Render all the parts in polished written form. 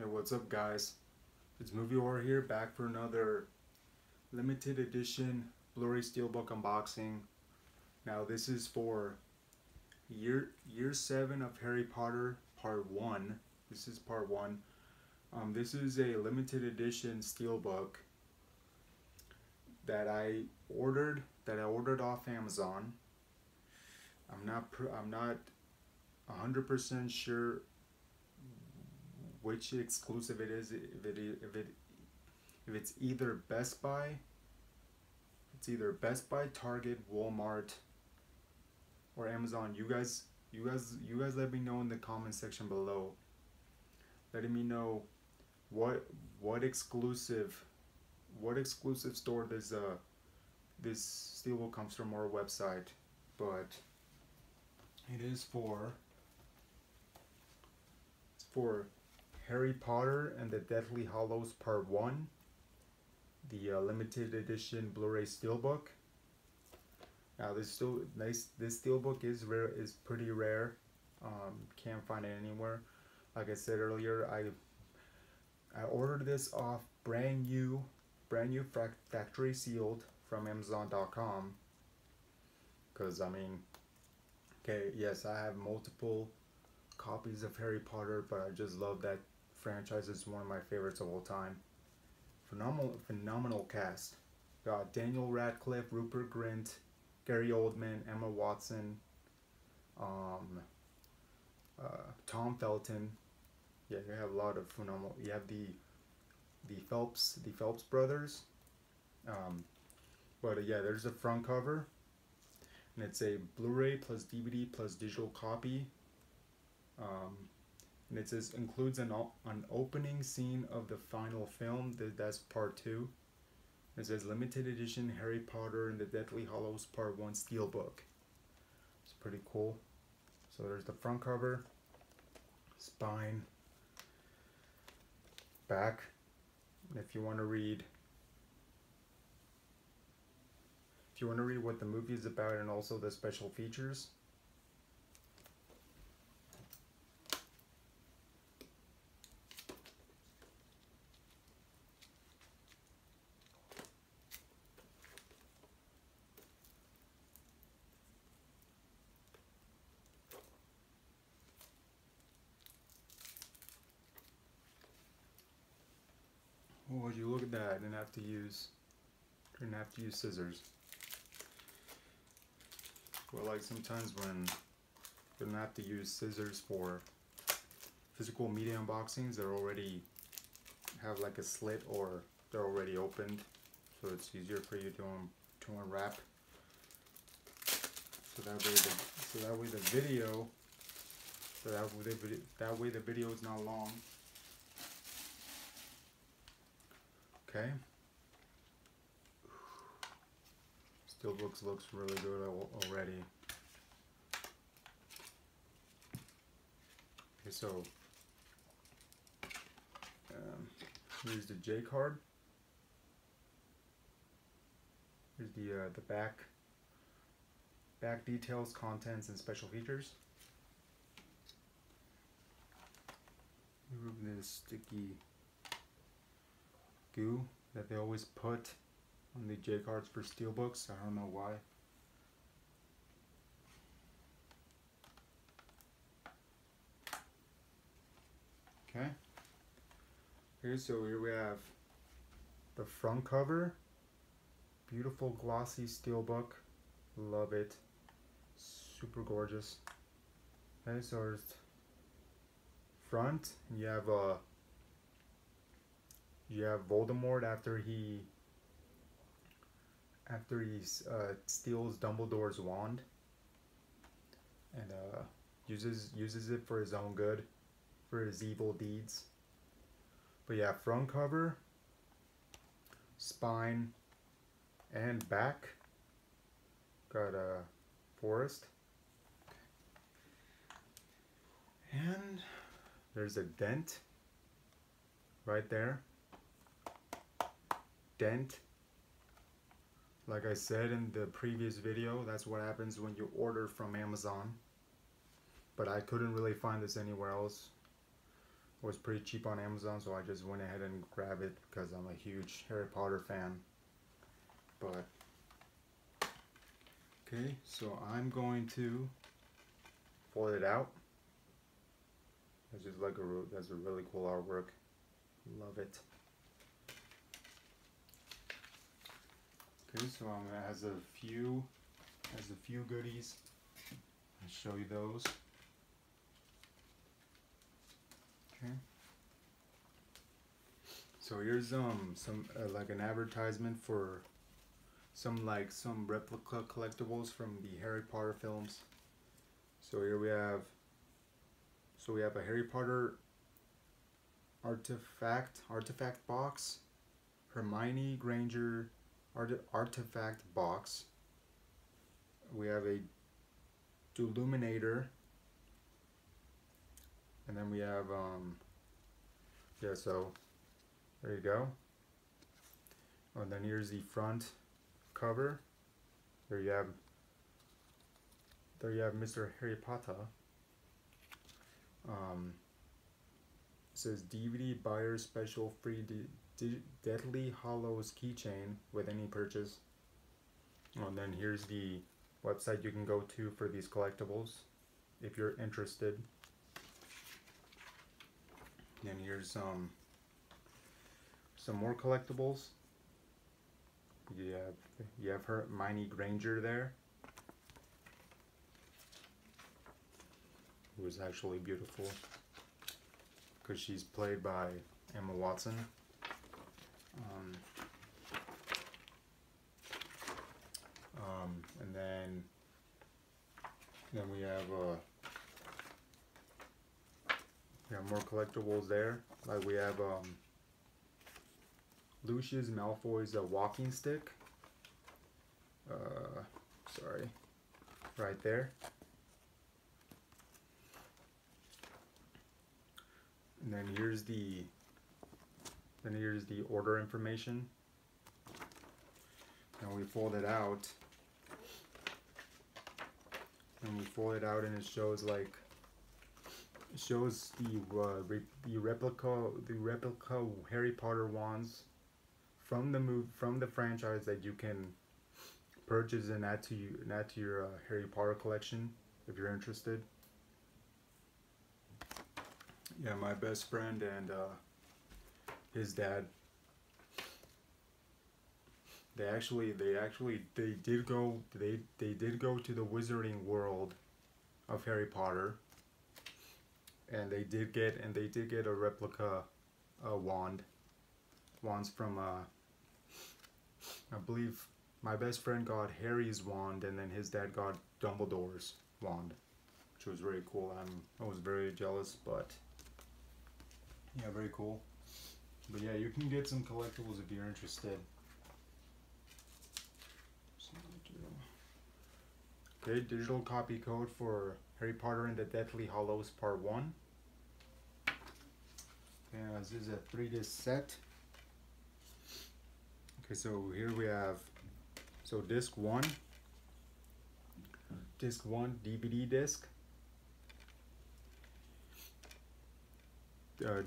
Hey, what's up, guys? It's Movie Horror here, back for another limited edition Blu-ray Steelbook unboxing. Now, this is for year 7 of Harry Potter Part 1. This is Part 1. This is a limited edition Steelbook that I ordered off Amazon. I'm not 100% sure which exclusive it is. If it's either Best Buy, Target, Walmart, or Amazon. You guys let me know in the comment section below, letting me know what exclusive store this Steelbook comes from, or website. But it is for Harry Potter and the Deathly Hallows Part 1, the limited edition Blu-ray Steelbook. Now this Steelbook is pretty rare. Can't find it anywhere. Like I said earlier, I ordered this off brand new factory sealed from Amazon.com. Because okay, yes, I have multiple copies of Harry Potter, but I just love that franchise. Is one of my favorites of all time. Phenomenal cast. Got Daniel Radcliffe, Rupert Grint, Gary Oldman, Emma Watson, Tom Felton. Yeah, you have a lot of phenomenal. You have the Phelps brothers. But yeah, there's a front cover, and it's a Blu-ray plus DVD plus digital copy. And it says includes an opening scene of the final film. That's part 2. It says limited edition Harry Potter and the Deathly Hallows Part 1 Steelbook. It's pretty cool. So there's the front cover, spine, back. And if you want to read what the movie is about and also the special features. Oh, would you look at that? I didn't have to use scissors. Well, like sometimes when you don't have to use scissors for physical media unboxings, they already have like a slit, or they're already opened, so it's easier for you to unwrap. So that way the video is not long. Okay. Steelbook looks really good already. Okay, so here's the J card. Here's the back details, contents, and special features. Remove this sticky goo that they always put on the J cards for Steelbooks. I don't know why. Okay. So here we have the front cover. Beautiful glossy Steelbook. Love it. Super gorgeous. Okay, so there's front. You have Voldemort after he steals Dumbledore's wand and uses it for his own good, for his evil deeds. But yeah, front cover, spine, and back got a forest, and there's a dent right there. Dent. Like I said in the previous video, that's what happens when you order from Amazon. But I couldn't really find this anywhere else. was pretty cheap on Amazon, so I just went ahead and grabbed it because I'm a huge Harry Potter fan. But okay, so I'm going to fold it out. It's just like that's a really cool artwork. Love it. Okay, so it has a few goodies. I'll show you those. Okay. So here's some like an advertisement for some replica collectibles from the Harry Potter films. So here we have a Harry Potter artifact box, Hermione Granger artifact box. We have a Deluminator, and then we have yeah, so there you go. And then here's the front cover. There you have Mr. Harry Potter. It says DVD buyer special free Deathly Hallows keychain with any purchase. And then here's the website you can go to for these collectibles if you're interested. And here's some more collectibles. You have Hermione Granger there, who is actually beautiful because she's played by Emma Watson. And then we have more collectibles there. Like we have Lucius Malfoy's walking stick. Sorry, right there. And then here's the order information. And we fold it out. And it shows the replica Harry Potter wands from the franchise that you can purchase and add to your Harry Potter collection if you're interested. Yeah, my best friend and his dad. They did go to the Wizarding World of Harry Potter, and they did get a replica wands from I believe my best friend got Harry's wand, and then his dad got Dumbledore's wand, which was very cool. I was very jealous, but yeah, very cool. But yeah, you can get some collectibles if you're interested. Okay, digital copy code for Harry Potter and the Deathly Hallows Part 1. And this is a 3-disc set. Okay, so here we have disc 1 DVD disc,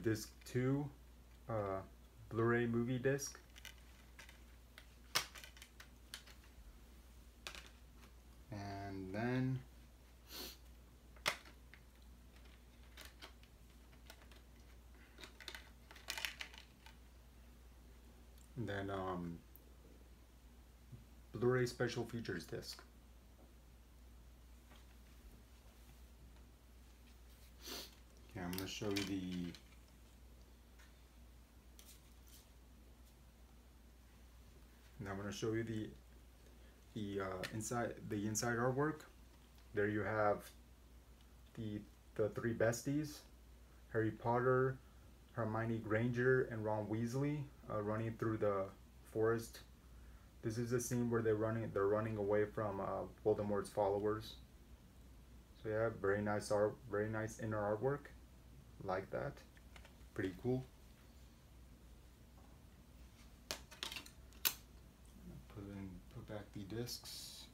disc 2 Blu-ray movie disc, and then Blu-ray special features disc. Okay, I'm going to show you the inside artwork. There you have the 3 besties, Harry Potter, Hermione Granger, and Ron Weasley, running through the forest. This is the scene where they're running away from Voldemort's followers. So yeah, very nice inner artwork, like that, pretty cool. Put back the discs.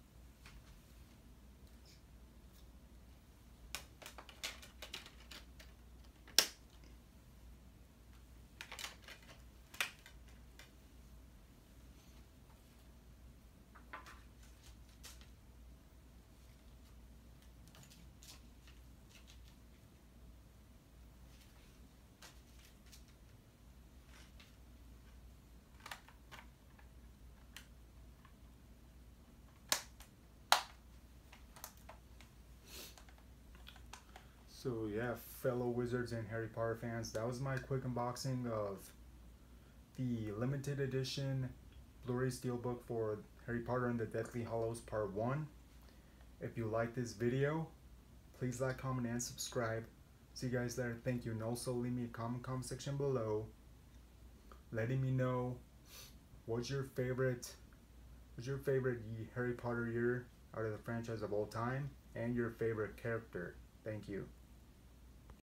So yeah, fellow Wizards and Harry Potter fans, that was my quick unboxing of the limited edition Blu-ray Steelbook for Harry Potter and the Deathly Hallows Part 1. If you like this video, please like, comment, and subscribe. See you guys there. Thank you. And also leave me a comment section below letting me know what's your favorite Harry Potter year out of the franchise of all time and your favorite character. Thank you.